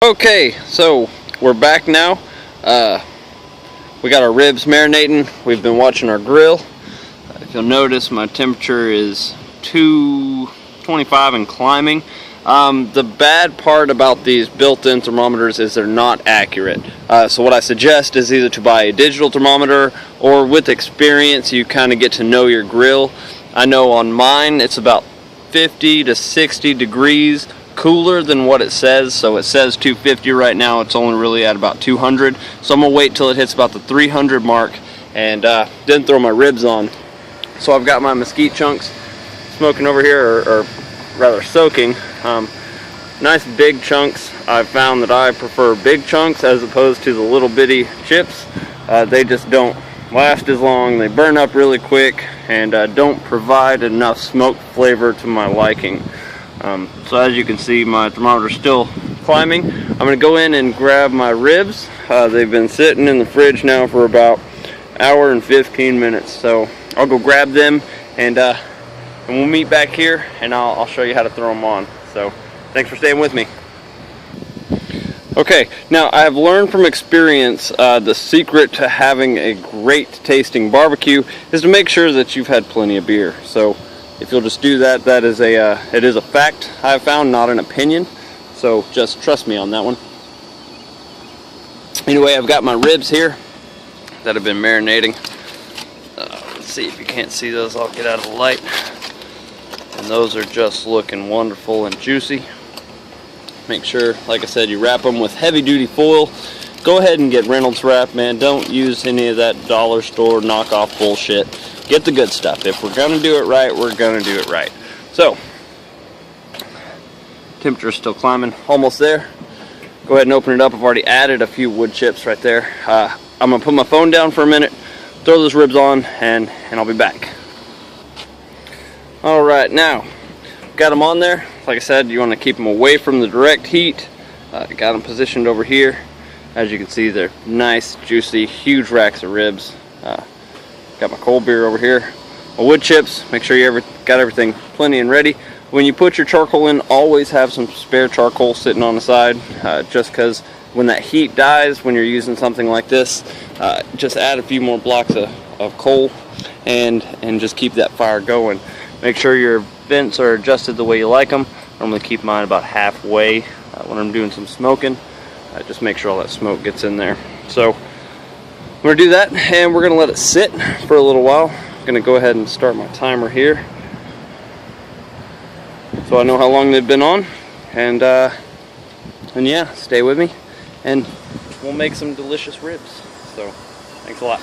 Okay, so we're back now. We got our ribs marinating. We've been watching our grill. If you'll notice, my temperature is 225 and climbing. The bad part about these built-in thermometers is they're not accurate. So what I suggest is either to buy a digital thermometer, or with experience you kind of get to know your grill. I know on mine it's about 50 to 60 degrees cooler than what it says. So it says 250 right now, it's only really at about 200. So I'm gonna wait till it hits about the 300 mark and then throw my ribs on. So I've got my mesquite chunks smoking over here, or rather soaking. Nice big chunks. I've found that I prefer big chunks as opposed to the little bitty chips. They just don't last as long, they burn up really quick, and don't provide enough smoke flavor to my liking. So as you can see, my thermometer's still climbing. I'm going to go in and grab my ribs. They've been sitting in the fridge now for about an hour and 15 minutes. So I'll go grab them, and we'll meet back here, and I'll show you how to throw them on. So thanks for staying with me. Okay, now I have learned from experience the secret to having a great tasting barbecue is to make sure that you've had plenty of beer. So if you'll just do that, it is a fact I've found, not an opinion. So just trust me on that one. Anyway, I've got my ribs here that have been marinating. Let's see if you can't see those. I'll get out of the light. And those are just looking wonderful and juicy. Make sure, like I said, you wrap them with heavy duty foil. Go ahead and get Reynolds wrap, man. Don't use any of that dollar store knockoff bullshit. Get the good stuff. If we're gonna do it right, we're gonna do it right. So, temperature's still climbing, almost there. Go ahead and open it up. I've already added a few wood chips right there. I'm gonna put my phone down for a minute, throw those ribs on, and I'll be back. All right, now got them on there. Like I said, you want to keep them away from the direct heat. Got them positioned over here. As you can see, they're nice, juicy, huge racks of ribs. Got my cold beer over here. My wood chips, make sure you got everything plenty and ready. When you put your charcoal in, always have some spare charcoal sitting on the side, just because when that heat dies, when you're using something like this, just add a few more blocks of coal and just keep that fire going. Make sure your vents are adjusted the way you like them. I normally keep mine about halfway when I'm doing some smoking. Just make sure all that smoke gets in there. So I'm going to do that, and we're going to let it sit for a little while. I'm going to go ahead and start my timer here, so I know how long they've been on. And yeah, stay with me, and we'll make some delicious ribs. So thanks a lot.